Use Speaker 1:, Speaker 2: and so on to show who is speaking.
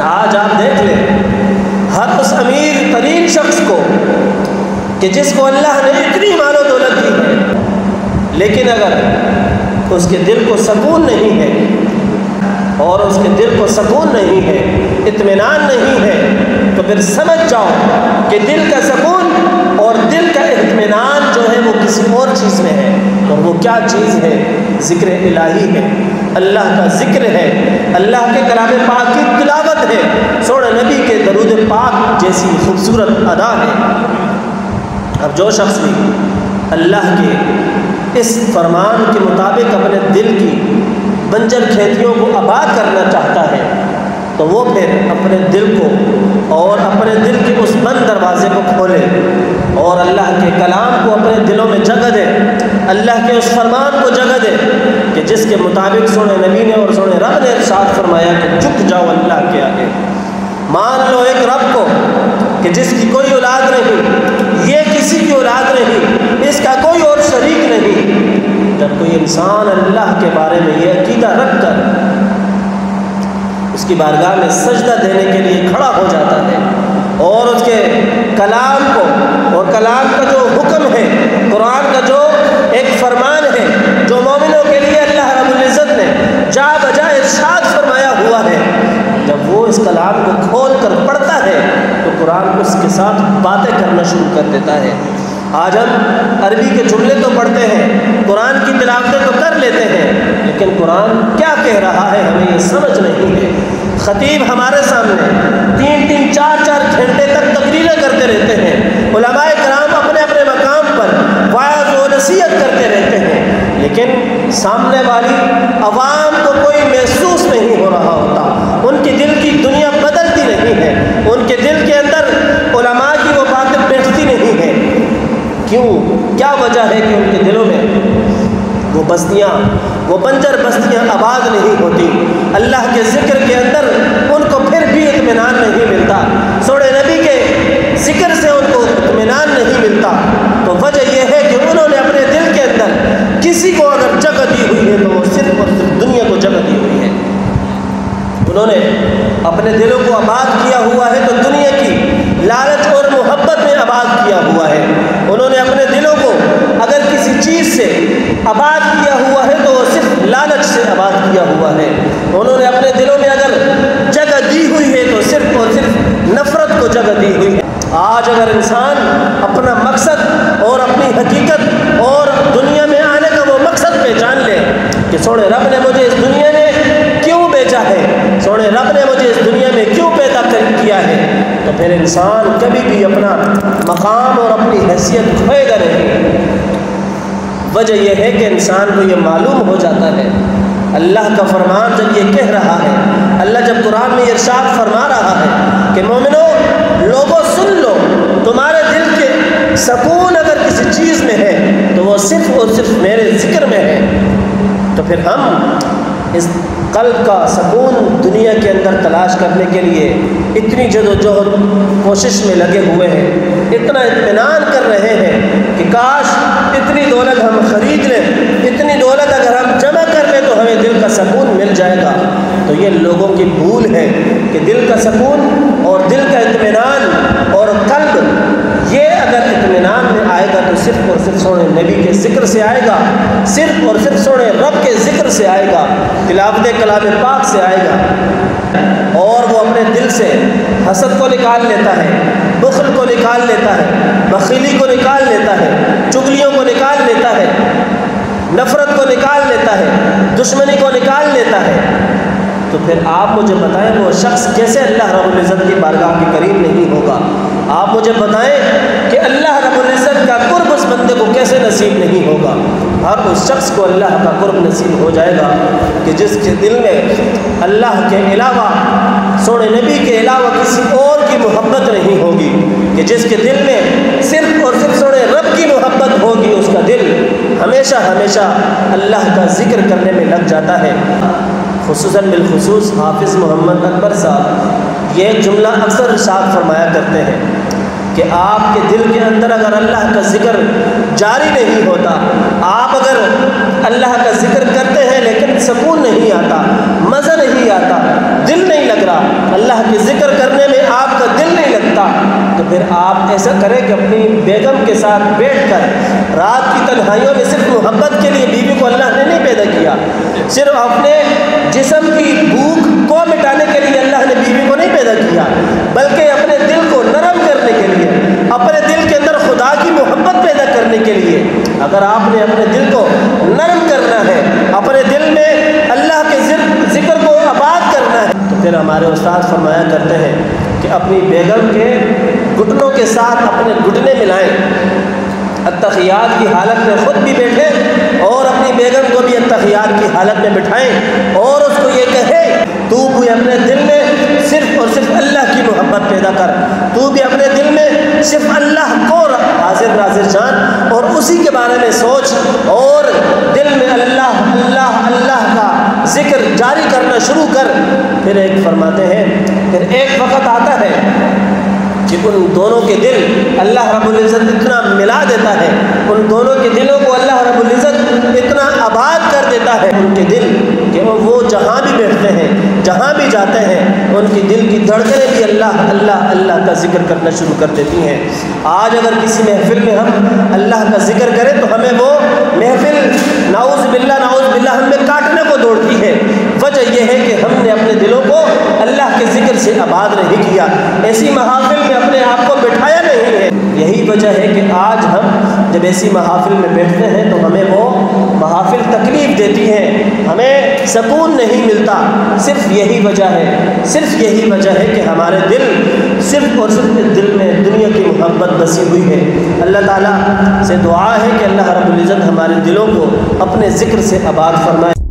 Speaker 1: آج آپ دیکھ لیں ہر اس امیر ترین شخص کو کہ جس کو اللہ نے اتنی مال و دولت دی ہے، لیکن اگر اس کے دل کو سکون نہیں ہے اور اس کے دل کو سکون نہیں ہے، اطمینان نہیں ہے، تو پھر سمجھ جاؤ کہ دل کا سکون اور دل کا اطمینان جو ہے وہ کسی اور چیز میں ہے۔ اور وہ کیا چیز ہے؟ ذکر الہی ہے، اللہ کا ذکر ہے، اللہ کے کلام پاک کی تلاوت ہے، سونے نبی کے درود پاک جیسی خوبصورت ادا ہے۔ اب جو شخص بھی اللہ کے اس فرمان کے مطابق اپنے دل کی بنجر کھیتیوں کو آباد کرنا چاہتا ہے تو وہ پھر اپنے دل کو اور اپنے دل کے اس بند دروازے کو کھولے اور اللہ کے کلام کو اپنے دلوں میں جگہ دے، اللہ کے اس فرمان کو جگہ دے کہ جس کے مطابق سونے نبی نے اور سونے رب نے ارشاد فرمایا کہ جھک جاؤ اللہ کے آگے، مان لو ایک رب کو کہ جس کی کوئی اولاد نہیں، یہ کسی کی اولاد نہیں، اس کا کوئی اور شریک نہیں۔ جب کوئی انسان اللہ کے بارے میں یہ عقیدہ رکھ کر اس کی بارگاہ میں سجدہ دینے کے لیے کھڑا ہو جاتا ہے اور اس کے کلام کو اور کلام کا جو حکم ہے، قرآن کا جو ایک فرمان ہے جو مومنوں کے لیے اللہ رب العزت نے جا بجا ارشاد فرمایا ہوا ہے، جب وہ اس کلام کو کھول کر پڑھتا ہے تو قرآن اس کے ساتھ باتیں کرنا شروع کر دیتا ہے۔ آج ہم عربی کے جملے تو پڑھتے ہیں، قرآن کی تلاوتیں تو کر لیتے ہیں، لیکن قرآن کیا کہہ رہا ہے ہمیں یہ سمجھ نہیں ہے۔ خطیب ہمارے سامنے 3-3 4-4 گھنٹے تک تقریریں کرتے رہتے ہیں، علماء کرام اپنے اپنے مقام پر واعظ و نصیحت کرتے رہتے ہیں، لیکن سامنے والی عوام کو کوئی محسوس نہیں ہو رہا ہوتا، ان کی دل کی دنیا بدلتی نہیں ہے، ان کے دل کے اندر علماء کی وہ باتیں بیٹھتی نہیں ہے۔ کیوں؟ کیا وجہ ہے کہ ان کے دلوں میں وہ بستیاں، وہ بنجر بستیاں آباد نہیں ہوتی، اللہ کے ذکر کے اندر ان کو پھر بھی اطمینان نہیں ملتا، سونے نبی کے ذکر سے ان کو اطمینان نہیں ملتا۔ تو وجہ یہ ہے کہ انہوں نے اپنے دل کے اندر کسی کو اگر جگہ دی ہوئی ہے تو وہ صرف اور صرف دنیا کو جگہ دی ہوئی ہے۔ انہوں نے اپنے دلوں کو آباد کیا ہوا ہے تو دنیا کی لالچ اور محبت میں آباد کیا ہوا ہے۔ انہوں نے اپنے دلوں کو اگر کسی چیز سے آباد کیا ہوا ہے تو وہ صرف لالچ سے آباد کیا ہوا ہے۔ انہوں نے اپنے دلوں میں اگر جگہ دی ہوئی ہے تو صرف اور صرف نفرت کو جگہ دی ہوئی ہے۔ آج اگر انسان اپنا مقصد اور اپنی حقیقت اور دنیا میں آنے کا وہ مقصد پہچان لے کہ سونے رب نے مجھے اس دنیا میں کیوں بھیجا ہے، سونے رب نے مجھے اس دنیا میں کیوں پیدا کیا ہے، تو پھر انسان کبھی بھی اپنا مقام اور اپنی حیثیت کھوئے گا نہیں۔ وجہ یہ ہے کہ انسان کو یہ معلوم ہو جاتا ہے، اللہ کا فرمان جب یہ کہہ رہا ہے، اللہ جب قرآن میں ارشاد فرما رہا ہے کہ مومنو لوگوں سن لو، تمہارے دل کے سکون اگر کسی چیز میں ہے تو وہ صرف اور صرف میرے ذکر میں ہے، تو پھر ہم اس قلب کا سکون دنیا کے اندر تلاش کرنے کے لیے اتنی جدوجہد کوشش میں لگے ہوئے ہیں، اتنا اطمینان کر رہے ہیں کہ کاش اتنی دولت ہم خرید لیں، اتنی دولت اگر ہم جمع کر لیں تو ہمیں دل کا سکون مل جائے گا۔ تو یہ لوگوں کی بھول ہے کہ دل کا سکون اور دل کا اطمینان اور قلب یہ اگر اطمینان میں آئے گا تو صرف اور صرف سونے نبی کے ذکر سے آئے گا، صرف اور صرف سونے رب کے ذکر سے آئے گا، تلاوت کلام پاک سے آئے گا، اور وہ اپنے دل سے حسد کو نکال لیتا ہے، بخل کو نکال لیتا ہے، بخیلی کو نکال لیتا ہے، چغلیوں کو نکال لیتا ہے، نفرت کو نکال لیتا ہے، دشمنی کو نکال لیتا ہے۔ تو پھر آپ مجھے بتائیں وہ شخص کیسے اللہ رب العزت کی بارگاہ کے قریب نہیں ہوگا؟ آپ مجھے بتائیں کہ اللہ رب العزت کا قرب اس بندے کو کیسے نصیب نہیں ہوگا؟ ہر اس شخص کو اللہ کا قرب نصیب ہو جائے گا کہ جس کے دل میں اللہ کے علاوہ، سونے نبی کے علاوہ کسی اور کی محبت نہیں ہوگی، کہ جس کے دل میں صرف اور صرف سونے رب کی محبت ہوگی، اس کا دل ہمیشہ ہمیشہ اللہ کا ذکر کرنے میں لگ جاتا ہے۔ خصوصاً بالخصوص حافظ محمد اکبر صاحب یہ ایک جملہ اکثر ارشاد فرمایا کرتے ہیں کہ آپ کے دل کے اندر اگر اللہ کا ذکر جاری نہیں ہوتا، آپ اگر اللہ کا ذکر کرتے ہیں لیکن سکون نہیں آتا، مزہ نہیں آتا، دل نہیں لگ رہا، اللہ تو پھر آپ ایسا کریں کہ اپنی بیگم کے ساتھ بیٹھ کر رات کی تنہائیوں میں صرف محبت کے لیے بیوی کو اللہ نے نہیں پیدا کیا، صرف اپنے جسم کی بھوک کو مٹانے کے لیے اللہ نے بیوی کو نہیں پیدا کیا، بلکہ اپنے دل کو نرم کرنے کے لیے، اپنے دل کے اندر خدا کی محبت پیدا کرنے کے لیے۔ اگر آپ نے اپنے دل کو نرم کرنا ہے، اپنے دل میں اللہ کے ذکر کو آباد کرنا ہے، تو پھر ہمارے استاد فرمایا کرتے ہیں کہ اپنی بیگم کے گھٹنوں کے ساتھ اپنے گھٹنے ملائیں، التحیات کی حالت میں خود بھی بیٹھیں اور اپنی بیگم کو بھی التحیات کی حالت میں بٹھائیں اور اس کو یہ کہیں تو بھی اپنے دل میں صرف اور صرف اللہ کی محبت پیدا کر، تو بھی اپنے دل میں صرف اللہ کو حاضر ناظر جان اور اسی کے بارے میں سوچ، اور دل میں اللہ اللہ اللہ کا ذکر جاری کرنا شروع کر۔ پھر ایک فرماتے ہیں پھر ایک وقت آتا ہے کہ ان دونوں کے دل اللہ رب العزت اتنا ملا دیتا ہے، ان دونوں کے دلوں کو اللہ رب العزت اتنا آباد کر دیتا ہے، ان کے دل کہ وہ جہاں بھی بیٹھتے ہیں، جہاں بھی جاتے ہیں، ان کی دل کی دھڑکنیں بھی اللہ اللہ اللہ کا ذکر کرنا شروع کر دیتی ہیں۔ آج اگر کسی محفل میں ہم اللہ کا ذکر کریں تو ہمیں وہ محفل نعوذ باللہ ہمیں کاٹنے کو دوڑتی ہے۔ وجہ یہ ہے کہ ہم نے اپنے دلوں کو اللہ کے ذکر سے آباد نہیں کیا، ایسی محافل میں اپنے آپ کو بٹھایا نہیں ہے۔ یہی وجہ ہے کہ آج ہم جب ایسی محافل میں بیٹھتے ہیں تو ہمیں وہ محافل تکلیف دیتی ہیں، ہمیں سکون نہیں ملتا۔ صرف یہی وجہ ہے کہ ہمارے دل صرف اور صرف دل میں دنیا کی محبت بسی ہوئی ہے۔ اللہ تعالیٰ سے دعا ہے کہ اللہ رب العزت ہمارے دلوں کو اپنے ذکر سے آباد فرمائے۔